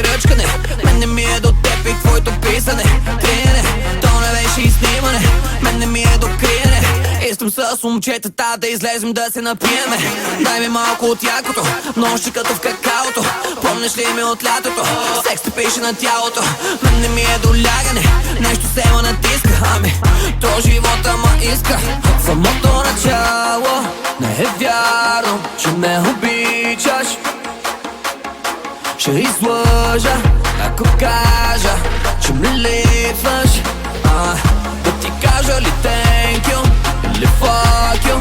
и ръчкане. Мен не ми е до теб и твоето писане. Криене, то не беше и снимане. Мен не ми е до криене. Искам с момчетата да излезем да се напиеме. Дай ми малко от якото, нощи като в какаото. Помниш ли ми от лятото? Секс те пише на тялото. Мен не ми е до лягане, нещо се ма натиска. Ами, то живота ма иска. От самото начало не е вярно, че ме обичаш. Ще излъжа, ако кажа, че ми липсваш. Да ти кажа ли thank you, или fuck you,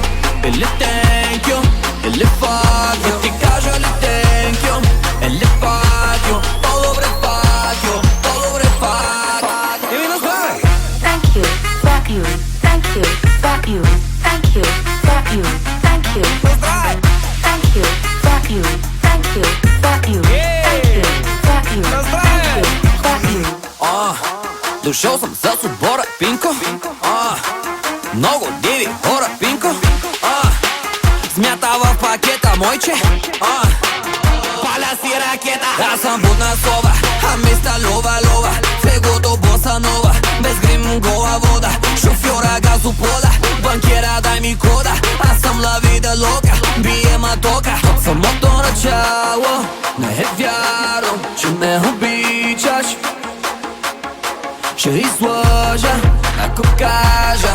или thank you, или fuck you. Да ти кажа ли thank you, или fuck you. По-добре fuck you, по-добре fuck. И ми наздравей! Thank you, fuck you, thank you, fuck you, thank you, fuck you, thank you. Наздравей! Thank you, fuck you, thank you, fuck you, thank you, fuck you, thank you, fuck you. Дошъл съм с отбора, Пинко. Много диви хора, Пинко. Смята в пакета, мойче. Паля си ракета. Аз съм будна сова, а миста лова. Фегото боса нова, без грим гола вода. Шофьора газопода, банкера дай ми кода. Аз съм ла вида лока, бие матока. От самото начало не е вярно, че ме обичаш. Ще излъжа, ако кажа,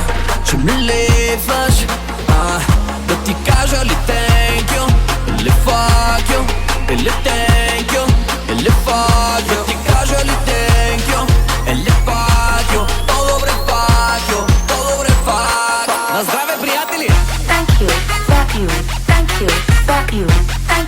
че ми липсваш. Да ти кажа ли thank you, или fuck you, или thank you.